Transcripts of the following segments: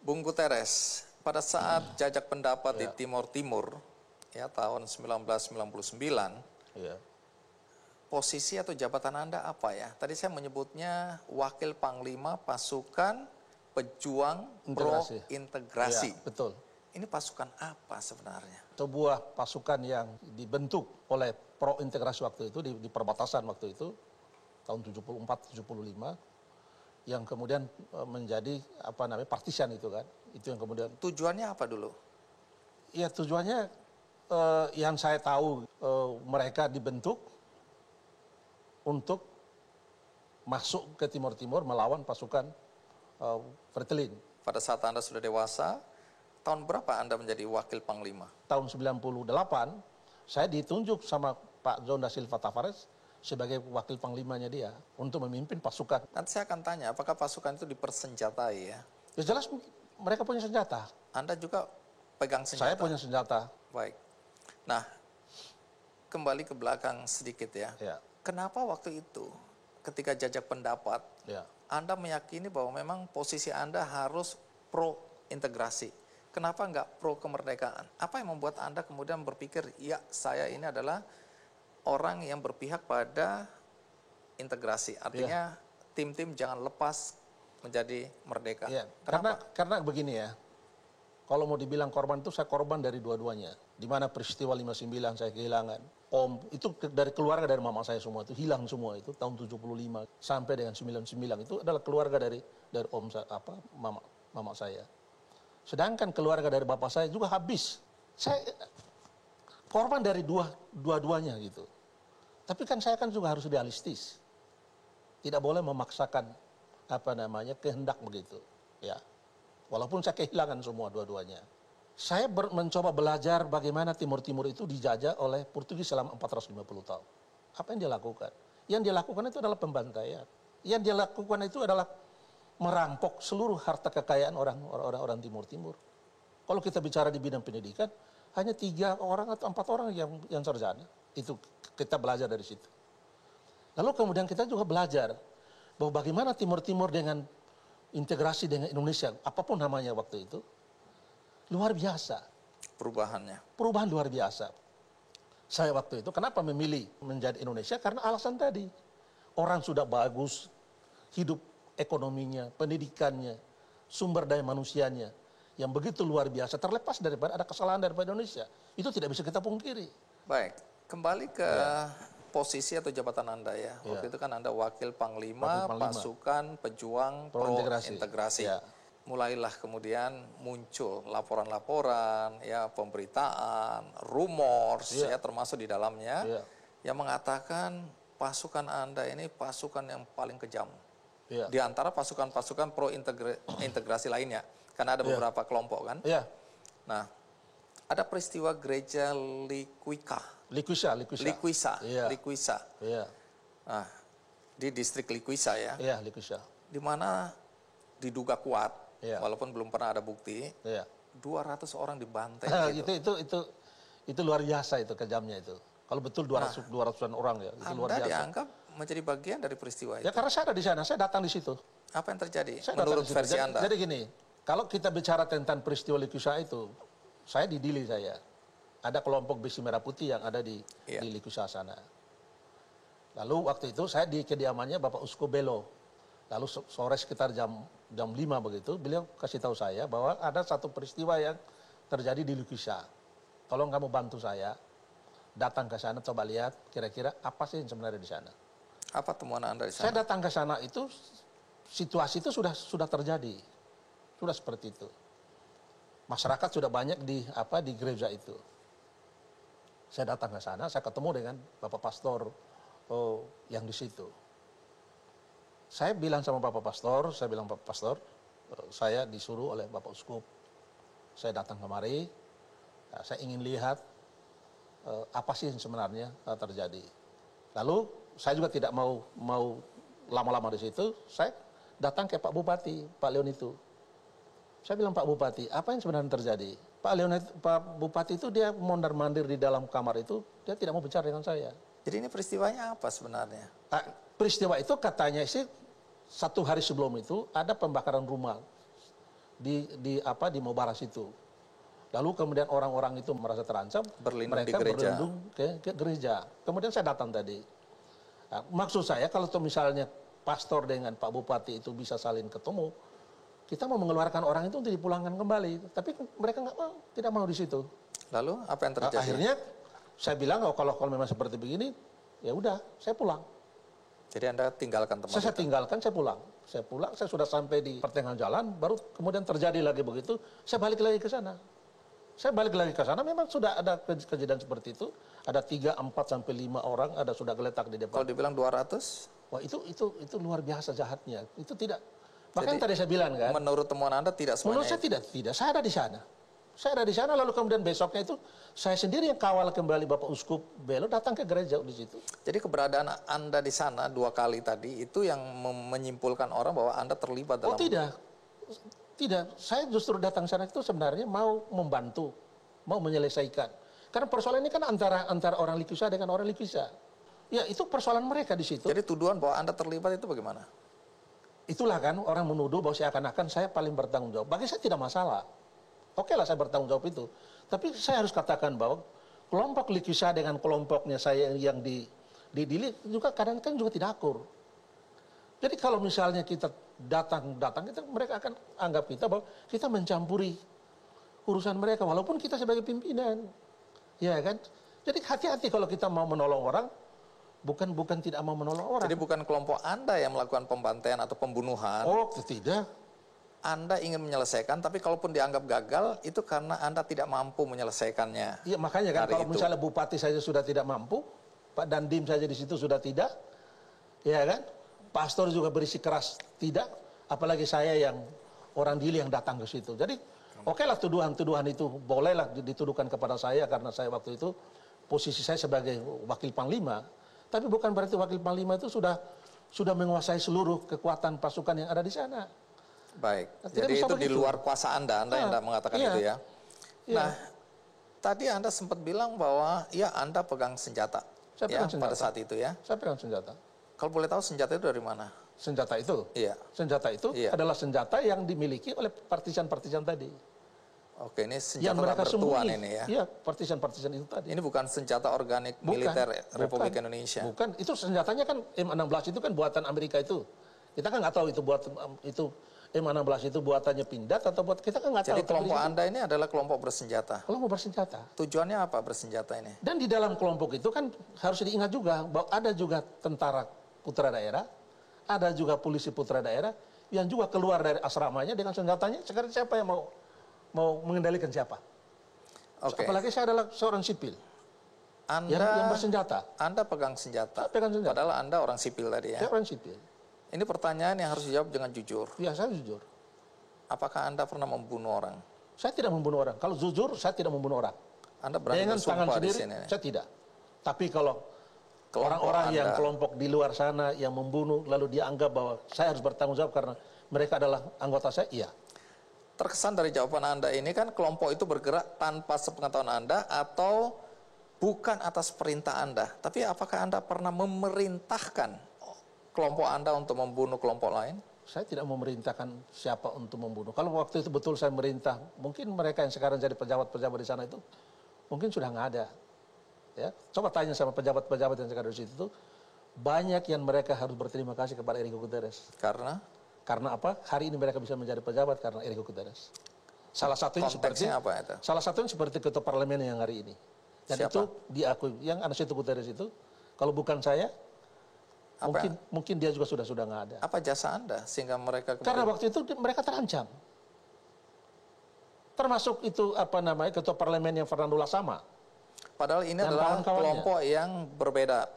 Bung Guterres, pada saat jajak pendapat di Timor Timur, ya tahun 1999, Ya. posisi atau jabatan Anda apa ya? Tadi saya menyebutnya Wakil Panglima Pasukan Pejuang Integrasi. Pro Integrasi. Ya, betul. Ini pasukan apa sebenarnya? Sebuah pasukan yang dibentuk oleh pro integrasi waktu itu di perbatasan waktu itu tahun 74-75 yang kemudian menjadi partisan itu kan. Itu yang kemudian Tujuannya apa dulu? ya tujuannya yang saya tahu mereka dibentuk untuk masuk ke Timur Timur melawan pasukan Fretilin. Pada saat Anda sudah dewasa, tahun berapa Anda menjadi Wakil Panglima? Tahun 98 saya ditunjuk sama Pak John da Silva Tavares sebagai wakil panglimanya dia untuk memimpin pasukan. Nanti saya akan tanya, apakah pasukan itu dipersenjatai ya? Ya jelas mereka punya senjata. Anda juga pegang senjata? Saya punya senjata. Baik. Nah, kembali ke belakang sedikit ya. Ya. Kenapa waktu itu ketika jajak pendapat, Ya. Anda meyakini bahwa memang posisi Anda harus pro integrasi? Kenapa nggak pro kemerdekaan? Apa yang membuat Anda kemudian berpikir, ya saya ini adalah orang yang berpihak pada integrasi? Artinya tim-tim jangan lepas menjadi merdeka. Ya. Kenapa? Karena begini ya. Kalau mau dibilang korban itu saya korban dari dua-duanya. Di mana peristiwa 59 saya kehilangan. Om itu dari keluarga dari mama saya semua itu hilang semua itu tahun 75 sampai dengan 99 itu adalah keluarga dari om mama saya. Sedangkan keluarga dari bapak saya juga habis. Saya korban dari dua-duanya gitu. Tapi kan saya kan juga harus realistis. Tidak boleh memaksakan kehendak begitu, ya. Walaupun saya kehilangan semua dua-duanya. Saya mencoba belajar bagaimana Timur Timur itu dijajah oleh Portugis selama 450 tahun. Apa yang dia lakukan? Yang dia lakukan itu adalah pembantaian. Yang dia lakukan itu adalah merampok seluruh harta kekayaan orang Timur Timur. Kalau kita bicara di bidang pendidikan, hanya 3 orang atau 4 orang yang sarjana. Itu kita belajar dari situ. Lalu kemudian kita juga belajar bahwa bagaimana Timur Timur dengan integrasi dengan Indonesia, apapun namanya waktu itu, luar biasa. Perubahan luar biasa. Saya waktu itu kenapa memilih menjadi Indonesia? Karena alasan tadi. Orang sudah bagus, hidup ekonominya, pendidikannya, sumber daya manusianya, yang begitu luar biasa, terlepas daripada ada kesalahan daripada Indonesia. Itu tidak bisa kita pungkiri. Baik, kembali ke posisi atau jabatan Anda ya. Waktu itu kan Anda Wakil Panglima Pasukan Pejuang Pro Integrasi. Ya. Mulailah kemudian muncul laporan-laporan, ya pemberitaan, rumors, ya termasuk di dalamnya, yang mengatakan pasukan Anda ini pasukan yang paling kejam. Di antara pasukan-pasukan pro integrasi lainnya. Karena ada beberapa kelompok kan. Nah, ada peristiwa gereja Likuisa. Nah, di distrik Likuisa ya. Iya, Likuisa. Di mana diduga kuat, walaupun belum pernah ada bukti. 200 orang dibantai gitu. Itu luar biasa itu kejamnya itu. Kalau betul 200-an orang ya, itu luar biasa. Anda dianggap menjadi bagian dari peristiwa itu. Ya karena saya ada di sana, saya datang di situ. Apa yang terjadi menurut versi Anda? Jadi gini, kalau kita bicara tentang peristiwa Likuisa itu, saya di Dili saya. Ada kelompok besi merah putih yang ada di Likuisa sana. Lalu waktu itu saya di kediamannya Bapak Usko Belo. Lalu sore sekitar jam 5 begitu, beliau kasih tahu saya bahwa ada satu peristiwa yang terjadi di Likuisa. Tolong kamu bantu saya, datang ke sana, coba lihat kira-kira apa sih yang sebenarnya di sana. Apa temuan Anda di sana? Saya datang ke sana itu, situasi itu sudah terjadi. Sudah seperti itu. Masyarakat sudah banyak di gereja itu. Saya datang ke sana, saya ketemu dengan Bapak Pastor yang di situ. Saya bilang sama Bapak Pastor, saya disuruh oleh Bapak Uskup. Saya datang kemari, saya ingin lihat apa sih yang sebenarnya terjadi. Lalu saya juga tidak mau lama-lama di situ, saya datang ke Pak Bupati, Pak Leon itu. Saya bilang, Pak Bupati, apa yang sebenarnya terjadi? Pak Bupati itu dia mondar-mandir di dalam kamar itu, dia tidak mau bicara dengan saya. Jadi ini peristiwanya apa sebenarnya? Peristiwa itu katanya sih 1 hari sebelum itu ada pembakaran rumah di Mubarak itu. Lalu kemudian orang-orang itu merasa terancam, mereka berlindung ke gereja. Kemudian saya datang tadi. Nah, maksud saya kalau misalnya pastor dengan Pak Bupati itu bisa saling ketemu, kita mau mengeluarkan orang itu untuk dipulangkan kembali. Tapi mereka nggak mau, tidak mau di situ. Lalu apa yang terjadi? Akhirnya saya bilang kalau memang seperti begini, ya udah, saya pulang. Jadi Anda tinggalkan tempat Saya tinggalkan, saya pulang. Saya sudah sampai di pertengahan jalan, baru kemudian terjadi lagi begitu, saya balik lagi ke sana. Memang sudah ada kejadian seperti itu. Ada 3, 4, sampai 5 orang ada sudah geletak di depan. Kalau dibilang 200? Wah itu luar biasa jahatnya. Itu tidak. Makanya tadi saya bilang kan. Menurut temuan Anda tidak semuanya? Menurut saya tidak. Saya ada di sana. Lalu kemudian besoknya itu saya sendiri yang kawal kembali Bapak Uskup Belo datang ke gereja di situ. Jadi keberadaan Anda di sana 2 kali tadi itu yang menyimpulkan orang bahwa Anda terlibat dalam... Oh tidak, saya justru datang sana itu sebenarnya mau membantu, mau menyelesaikan. Karena persoalan ini kan antara orang Likisa dengan orang Likisa. Ya itu persoalan mereka di situ. Jadi tuduhan bahwa Anda terlibat itu bagaimana? Itulah kan orang menuduh bahwa seakan-akan saya paling bertanggung jawab. Bagi saya tidak masalah. Oke lah saya bertanggung jawab itu. Tapi saya harus katakan bahwa kelompok Likisa dengan kelompoknya saya yang di juga kadang-kadang juga tidak akur. Jadi kalau misalnya kita datang mereka akan anggap kita bahwa kita mencampuri urusan mereka walaupun kita sebagai pimpinan. Ya kan? Jadi hati-hati kalau kita mau menolong orang, bukan tidak mau menolong orang. Jadi bukan kelompok Anda yang melakukan pembantaian atau pembunuhan. Oh, tidak. Anda ingin menyelesaikan, tapi kalaupun dianggap gagal, itu karena Anda tidak mampu menyelesaikannya. Iya, makanya kan kalau misalnya Bupati saja sudah tidak mampu, Pak Dandim saja di situ sudah tidak, ya kan? Pastor juga berisi keras tidak, apalagi saya yang orang Dili yang datang ke situ. Jadi oke lah tuduhan-tuduhan itu bolehlah dituduhkan kepada saya karena saya waktu itu posisi saya sebagai wakil panglima. Tapi bukan berarti wakil panglima itu sudah menguasai seluruh kekuatan pasukan yang ada di sana. Baik. Jadi itu di luar kuasa Anda yang mengatakan itu ya. Nah, tadi Anda sempat bilang bahwa ya Anda pegang senjata. Saya pegang senjata. Pada saat itu ya. Saya pegang senjata. Kalau boleh tahu senjata itu dari mana? Senjata itu? Iya. Senjata itu adalah senjata yang dimiliki oleh partisan-partisan tadi. Oke, ini senjata tak bertuan ini ya? Iya, partisan-partisan itu tadi. Ini bukan senjata organik militer Republik Indonesia? Bukan, itu senjatanya kan M16 itu kan buatan Amerika itu. Kita kan nggak tahu itu M16 itu buatannya Pindad atau kita kan nggak tahu. Jadi kelompok Anda ini adalah kelompok bersenjata? Kelompok bersenjata. Tujuannya apa bersenjata ini? Dan di dalam kelompok itu kan harus diingat juga bahwa ada juga tentara putra daerah, ada juga polisi putra daerah yang juga keluar dari asramanya dengan senjatanya. Sekarang siapa yang mau mengendalikan siapa? Oke. Apalagi saya adalah seorang sipil. Anda yang bersenjata. Anda pegang senjata. Saya pegang senjata. Padahal Anda orang sipil tadi ya. Saya orang sipil. Ini pertanyaan yang harus dijawab dengan jujur. Iya, saya jujur. Apakah Anda pernah membunuh orang? Saya tidak membunuh orang. Kalau jujur, saya tidak membunuh orang. Anda berani dengan tangan bersumpah sendiri, di sini? Saya tidak. Tapi kalau orang-orang yang kelompok di luar sana yang membunuh, lalu dia anggap bahwa saya harus bertanggung jawab karena mereka adalah anggota saya, iya. Terkesan dari jawaban Anda ini kan kelompok itu bergerak tanpa sepengetahuan Anda atau bukan atas perintah Anda. Tapi apakah Anda pernah memerintahkan kelompok Anda untuk membunuh kelompok lain? Saya tidak memerintahkan siapa untuk membunuh. Kalau waktu itu betul saya merintah, mungkin mereka yang sekarang jadi pejabat-pejabat di sana itu, mungkin sudah nggak ada. Ya, coba tanya sama pejabat-pejabat yang sekarang di situ tuh, banyak yang mereka harus berterima kasih kepada Enrique Guterres. Karena apa? Hari ini mereka bisa menjadi pejabat karena Enrique Guterres. Salah satunya seperti ketua parlemen yang hari ini. Dan siapa? Itu diakui. Yang Anasito Guterres itu, kalau bukan saya, mungkin dia juga sudah nggak ada. Apa jasa Anda sehingga mereka? Karena waktu itu mereka terancam. Termasuk itu ketua parlemen yang Fernando Lasama. Padahal ini adalah kelompok yang berbeda.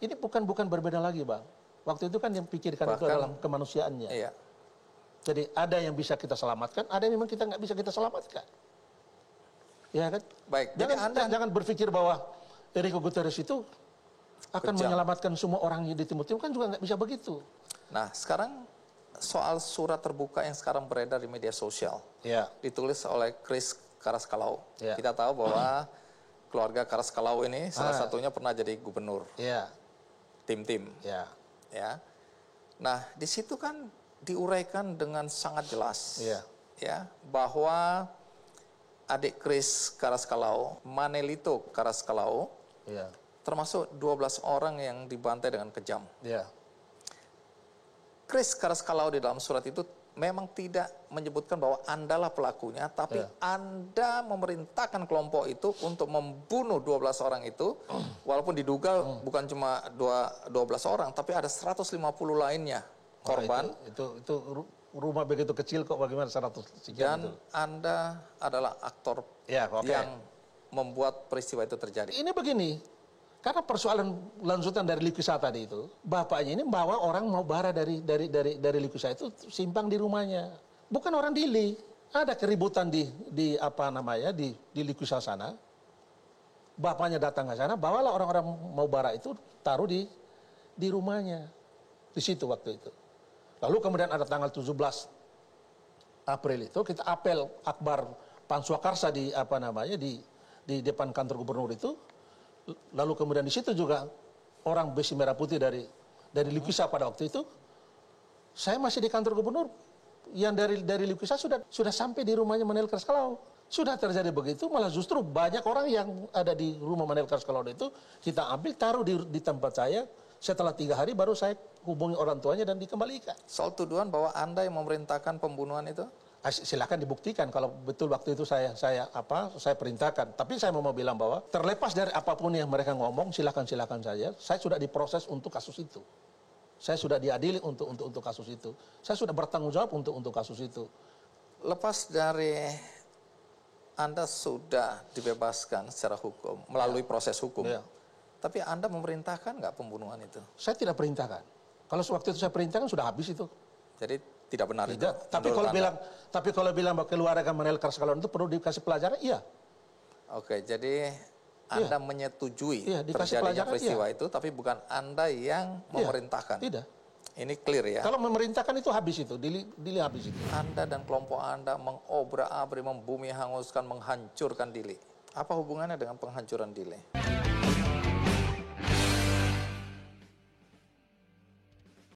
Ini bukan berbeda lagi, Bang. Waktu itu kan yang pikirkan itu adalah kemanusiaannya. Iya. Jadi ada yang bisa kita selamatkan, ada yang memang kita nggak bisa kita selamatkan. Ya kan? Baik. Jangan berpikir bahwa Enrique Guterres itu akan menyelamatkan semua orang di Timur Timur, kan juga nggak bisa begitu. Nah, sekarang soal surat terbuka yang sekarang beredar di media sosial. Ya. Ditulis oleh Chris Karaskalau. Ya. Kita tahu bahwa keluarga Karaskalau ini salah satunya pernah jadi gubernur. Ya. Tim-tim. Ya. Ya. Nah, di situ kan diuraikan dengan sangat jelas. Ya. ya bahwa adik Chris Karaskalau, Manelito Karaskalau, Ya. termasuk 12 orang yang dibantai dengan kejam. Ya. Chris Karaskalau di dalam surat itu memang tidak menyebutkan bahwa Andalah pelakunya, tapi Anda memerintahkan kelompok itu untuk membunuh 12 orang itu, walaupun diduga bukan cuma 12 orang, tapi ada 150 lainnya korban. Itu rumah begitu kecil kok, bagaimana 100 sekian Dan Anda adalah aktor Ya, oke. yang membuat peristiwa itu terjadi. Ini begini, karena persoalan lanjutan dari Liquisa tadi itu, bapaknya ini bawa orang mau bara dari Liquisa itu simpang di rumahnya. Bukan orang Dili. Ada keributan di apa namanya di Liquisa sana. Bapaknya datang ke sana, bawalah orang-orang mau bara itu taruh di rumahnya. Di situ waktu itu. Lalu kemudian ada tanggal 17 April itu kita apel akbar Panswakarsa di apa namanya di depan kantor gubernur itu. Lalu kemudian di situ juga orang besi merah putih dari Liquisa pada waktu itu. Saya masih di kantor gubernur. Yang dari Liquisa sudah sampai di rumahnya Manel Karaskalau. Sudah terjadi begitu, malah justru banyak orang yang ada di rumah Manel Karaskalau itu kita ambil taruh di tempat saya. Setelah 3 hari baru saya hubungi orang tuanya dan dikembalikan. Soal tuduhan bahwa Anda yang memerintahkan pembunuhan itu? Silakan dibuktikan kalau betul waktu itu saya perintahkan. Tapi saya mau bilang bahwa terlepas dari apapun yang mereka ngomong, silakan saja. Saya sudah diproses untuk kasus itu. Saya sudah diadili untuk kasus itu. Saya sudah bertanggung jawab untuk kasus itu. Lepas dari Anda sudah dibebaskan secara hukum melalui proses hukum, tapi Anda memerintahkan nggak pembunuhan itu? Saya tidak perintahkan. Kalau waktu itu saya perintahkan sudah habis itu. Jadi tidak benar itu. Tapi kalau bilang bahwa keluarga Manel Karaskalau itu perlu dikasih pelajaran, iya. Oke, jadi Anda menyetujui dikasih terjadinya peristiwa itu, tapi bukan Anda yang memerintahkan. Tidak. Ini clear ya. Kalau memerintahkan itu habis itu, Dili habis itu. Anda dan kelompok Anda mengobrak-abrik, membumi hanguskan, menghancurkan Dili. Apa hubungannya dengan penghancuran Dili?